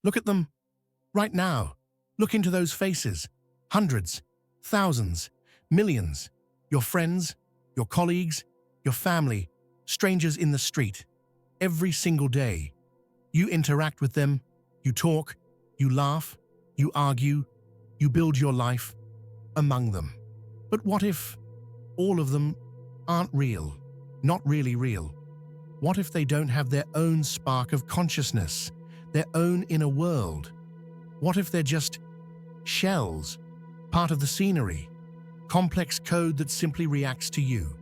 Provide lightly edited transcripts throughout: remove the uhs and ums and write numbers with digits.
Look at them. Right now. Look into those faces. Hundreds, thousands, millions. Your friends, your colleagues, your family, strangers in the street. Every single day. You interact with them, you talk, you laugh, you argue, you build your life among them. But what if all of them aren't real, not really real? What if they don't have their own spark of consciousness, their own inner world? What if they're just shells, part of the scenery, complex code that simply reacts to you?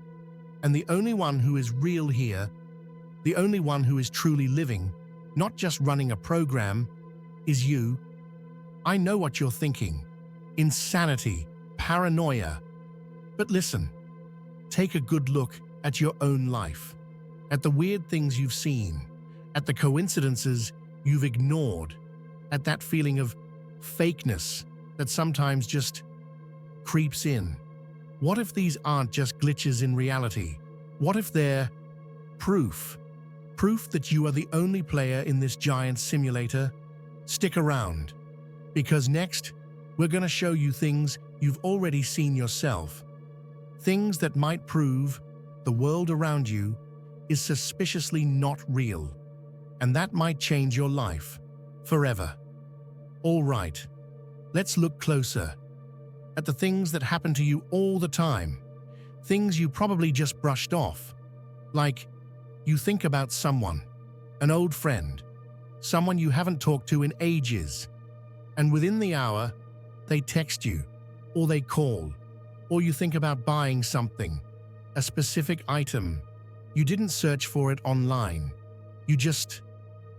And the only one who is real here, the only one who is truly living, not just running a program, is you. I know what you're thinking. Insanity, paranoia. But listen, take a good look at your own life, at the weird things you've seen, at the coincidences you've ignored, at that feeling of fakeness that sometimes just creeps in. What if these aren't just glitches in reality? What if they're proof? Proof that you are the only player in this giant simulator? Stick around, because next, we're going to show you things you've already seen yourself. Things that might prove the world around you is suspiciously not real, and that might change your life forever. All right, let's look closer at the things that happen to you all the time, things you probably just brushed off, like you think about someone, an old friend, someone you haven't talked to in ages, and within the hour, they text you, or they call, or you think about buying something, a specific item. You didn't search for it online. You just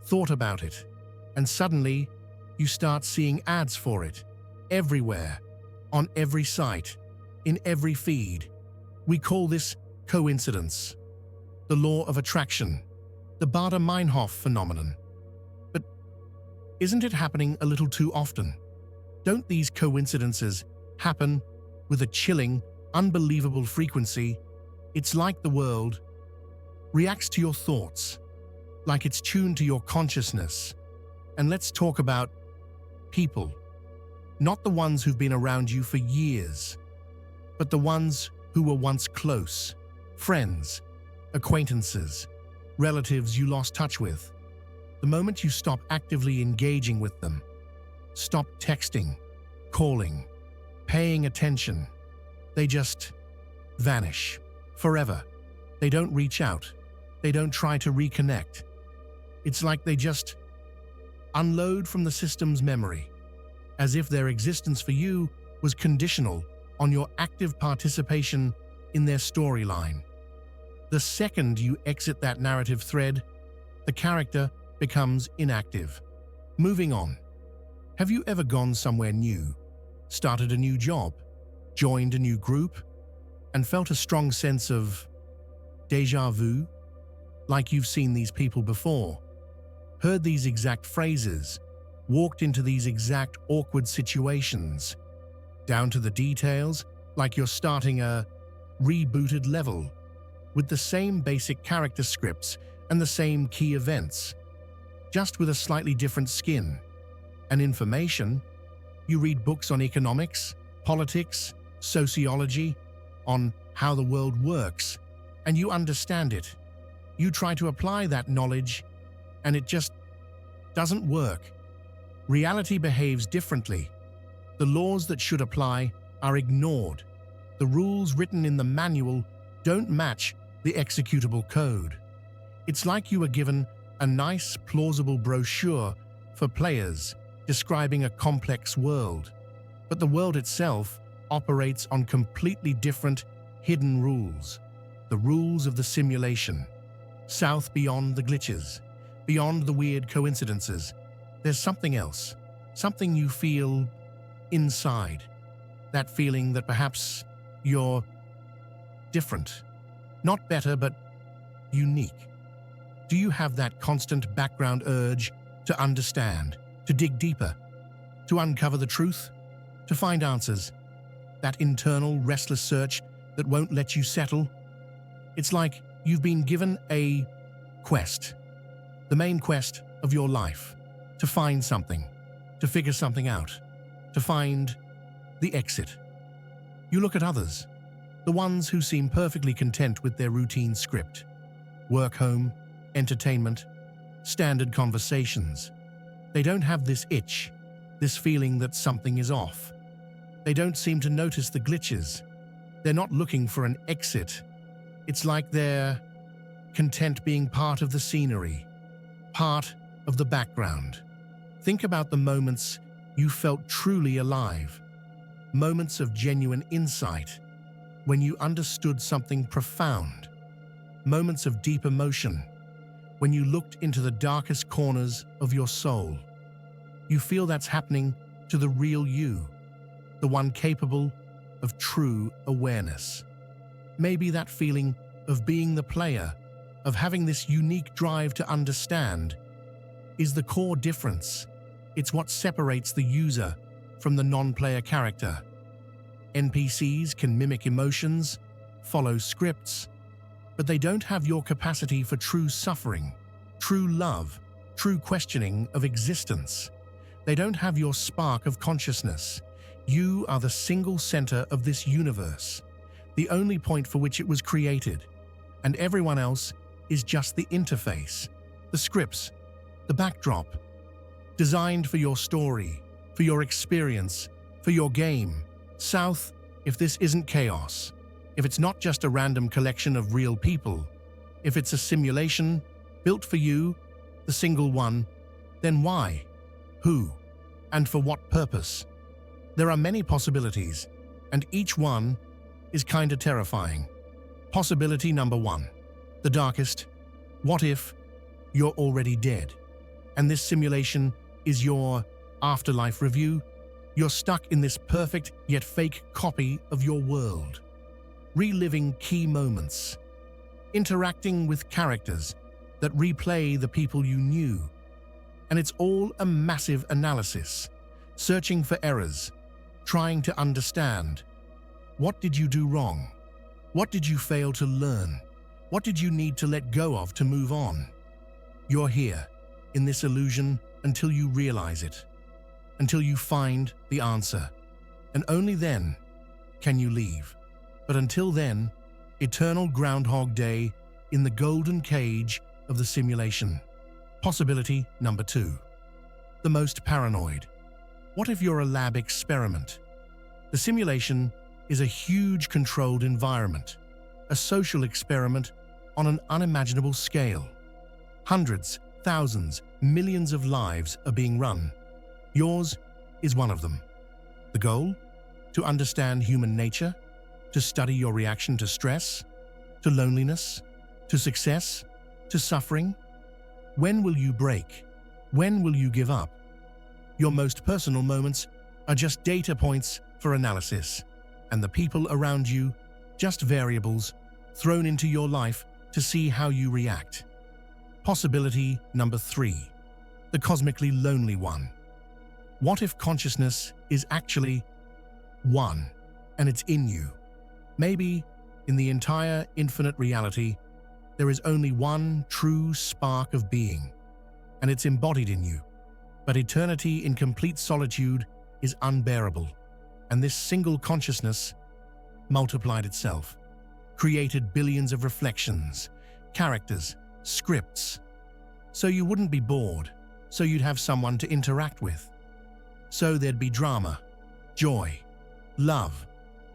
thought about it, and suddenly, you start seeing ads for it, everywhere, on every site, in every feed. We call this coincidence, the law of attraction, the Baader-Meinhof phenomenon. But isn't it happening a little too often? Don't these coincidences happen with a chilling, unbelievable frequency? It's like the world reacts to your thoughts, like it's tuned to your consciousness. And let's talk about people, not the ones who've been around you for years, but the ones who were once close, friends, acquaintances, relatives you lost touch with. The moment you stop actively engaging with them, stop texting, calling, paying attention, they just vanish forever. They don't reach out. They don't try to reconnect. It's like they just unload from the system's memory, as if their existence for you was conditional on your active participation in their storyline. The second you exit that narrative thread, the character becomes inactive. Moving on. Have you ever gone somewhere new, started a new job, joined a new group, and felt a strong sense of déjà vu? Like you've seen these people before, heard these exact phrases, walked into these exact awkward situations, down to the details, like you're starting a rebooted level, with the same basic character scripts and the same key events, just with a slightly different skin. And information, you read books on economics, politics, sociology, on how the world works, and you understand it. You try to apply that knowledge, and it just doesn't work. Reality behaves differently. The laws that should apply are ignored. The rules written in the manual don't match the executable code. It's like you were given a nice, plausible brochure for players describing a complex world, but the world itself operates on completely different, hidden rules. The rules of the simulation. South beyond the glitches, beyond the weird coincidences, there's something else, something you feel inside. That feeling that perhaps you're different. Not better, but unique. Do you have that constant background urge to understand, to dig deeper, to uncover the truth, to find answers? That internal, restless search that won't let you settle? It's like you've been given a quest, the main quest of your life. to find something, to figure something out, to find the exit. You look at others, the ones who seem perfectly content with their routine script. Work, home, entertainment, standard conversations. They don't have this itch, this feeling that something is off. They don't seem to notice the glitches. They're not looking for an exit. It's like they're content being part of the scenery, part of the background. Think about the moments you felt truly alive, moments of genuine insight, when you understood something profound, moments of deep emotion, when you looked into the darkest corners of your soul. You feel that's happening to the real you, the one capable of true awareness. Maybe that feeling of being the player, of having this unique drive to understand, is the core difference. It's what separates the user from the non-player character. NPCs can mimic emotions, follow scripts, but they don't have your capacity for true suffering, true love, true questioning of existence. They don't have your spark of consciousness. You are the single center of this universe, the only point for which it was created, and everyone else is just the interface, the scripts, the backdrop, designed for your story, for your experience, for your game. South, if this isn't chaos, if it's not just a random collection of real people, if it's a simulation built for you, the single one, then why, who, and for what purpose? There are many possibilities, and each one is kinda terrifying. Possibility number one, the darkest. What if you're already dead, and this simulation is your afterlife review? You're stuck in this perfect yet fake copy of your world, reliving key moments, interacting with characters that replay the people you knew. And it's all a massive analysis, searching for errors, trying to understand. What did you do wrong? What did you fail to learn? What did you need to let go of to move on? You're here, in this illusion, until you realize it, until you find the answer. And only then can you leave. But until then, eternal Groundhog Day in the golden cage of the simulation. Possibility number two, the most paranoid. What if you're a lab experiment? The simulation is a huge controlled environment, a social experiment on an unimaginable scale. Hundreds, thousands, millions of lives are being run. Yours is one of them. The goal? To understand human nature, to study your reaction to stress, to loneliness, to success, to suffering. When will you break? When will you give up? Your most personal moments are just data points for analysis, and the people around you just variables thrown into your life to see how you react. Possibility number three, the cosmically lonely one. What if consciousness is actually one, and it's in you? Maybe, in the entire infinite reality, there is only one true spark of being, and it's embodied in you. But eternity in complete solitude is unbearable, and this single consciousness multiplied itself, created billions of reflections, characters, scripts. So you wouldn't be bored, so you'd have someone to interact with. So there'd be drama, joy, love,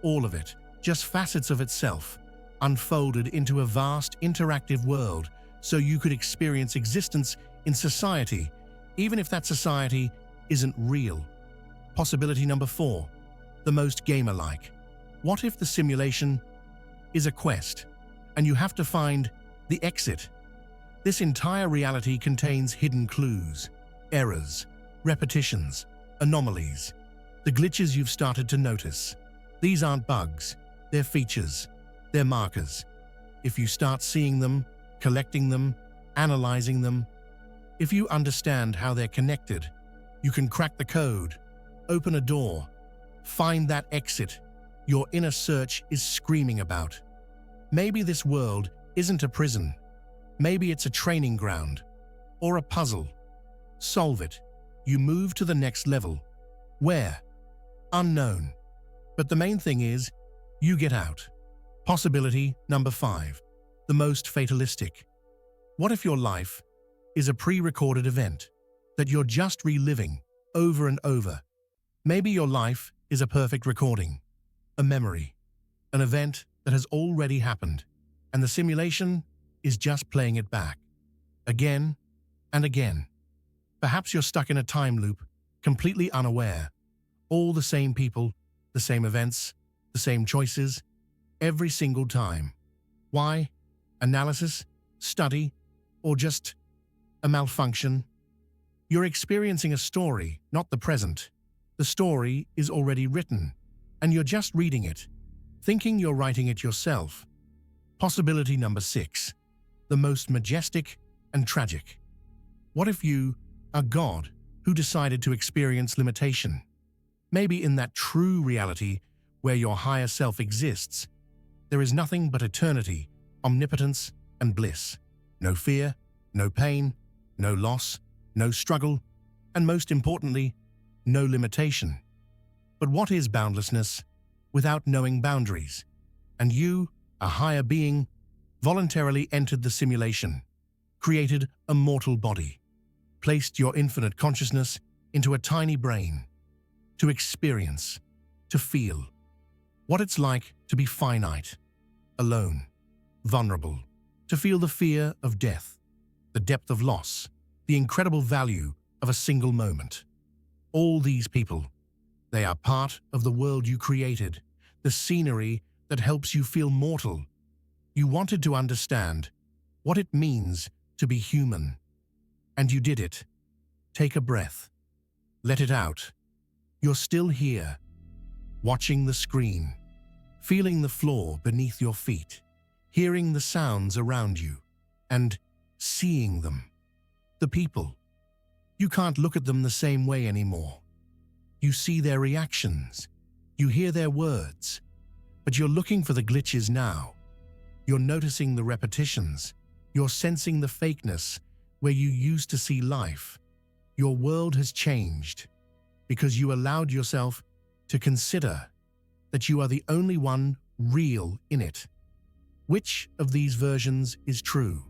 all of it, just facets of itself, unfolded into a vast interactive world, so you could experience existence in society, even if that society isn't real. Possibility number four, the most gamer-like. What if the simulation is a quest, and you have to find the exit? This entire reality contains hidden clues, errors, repetitions, anomalies, the glitches you've started to notice. These aren't bugs, they're features, they're markers. If you start seeing them, collecting them, analyzing them, if you understand how they're connected, you can crack the code, open a door, find that exit your inner search is screaming about. Maybe this world isn't a prison. Maybe it's a training ground or a puzzle. Solve it, you move to the next level. Where? Unknown. But the main thing is, you get out. Possibility number 5, the most fatalistic. What if your life is a pre-recorded event that you're just reliving over and over? Maybe your life is a perfect recording, a memory, an event that has already happened, and the simulation is just playing it back, again and again. Perhaps you're stuck in a time loop, completely unaware. All the same people, the same events, the same choices, every single time. Why? Analysis, study, or just a malfunction? You're experiencing a story, not the present. The story is already written, and you're just reading it, thinking you're writing it yourself. Possibility number 6, the most majestic and tragic. What if you are God who decided to experience limitation? Maybe in that true reality where your higher self exists, there is nothing but eternity, omnipotence, and bliss. No fear, no pain, no loss, no struggle, and most importantly, no limitation. But what is boundlessness without knowing boundaries? And you, a higher being, voluntarily entered the simulation, created a mortal body, placed your infinite consciousness into a tiny brain, to experience, to feel what it's like to be finite, alone, vulnerable, to feel the fear of death, the depth of loss, the incredible value of a single moment. All these people, they are part of the world you created, the scenery that helps you feel mortal. You wanted to understand what it means to be human, and you did it. Take a breath. Let it out. You're still here, watching the screen, feeling the floor beneath your feet, hearing the sounds around you, and seeing them. The people. You can't look at them the same way anymore. You see their reactions, you hear their words, but you're looking for the glitches now. You're noticing the repetitions, you're sensing the fakeness where you used to see life. Your world has changed because you allowed yourself to consider that you are the only one real in it. Which of these versions is true?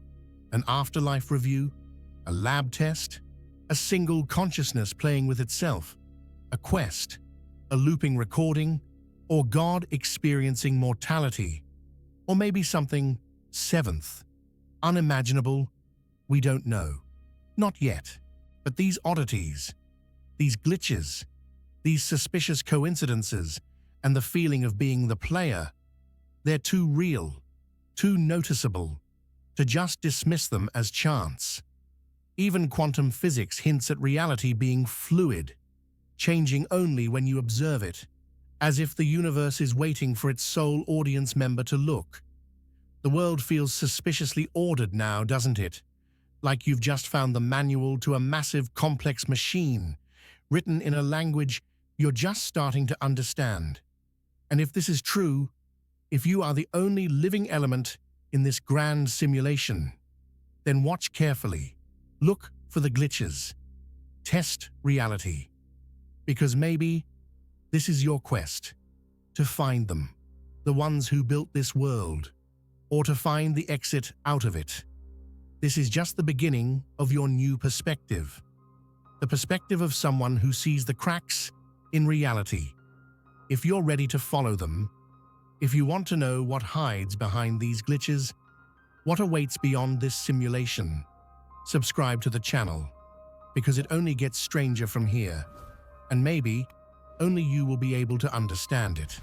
An afterlife review? A lab test? A single consciousness playing with itself? A quest? A looping recording? Or God experiencing mortality? Or maybe something seventh? Unimaginable? We don't know. Not yet. But these oddities, these glitches, these suspicious coincidences, and the feeling of being the player, they're too real, too noticeable, to just dismiss them as chance. Even quantum physics hints at reality being fluid, changing only when you observe it, as if the universe is waiting for its sole audience member to look. The world feels suspiciously ordered now, doesn't it? Like you've just found the manual to a massive, complex machine, written in a language you're just starting to understand. And if this is true, if you are the only living element in this grand simulation, then watch carefully. Look for the glitches. Test reality. Because maybe this is your quest, to find them, the ones who built this world, or to find the exit out of it. This is just the beginning of your new perspective. The perspective of someone who sees the cracks in reality. If you're ready to follow them, if you want to know what hides behind these glitches, what awaits beyond this simulation, subscribe to the channel, because it only gets stranger from here, and maybe only you will be able to understand it.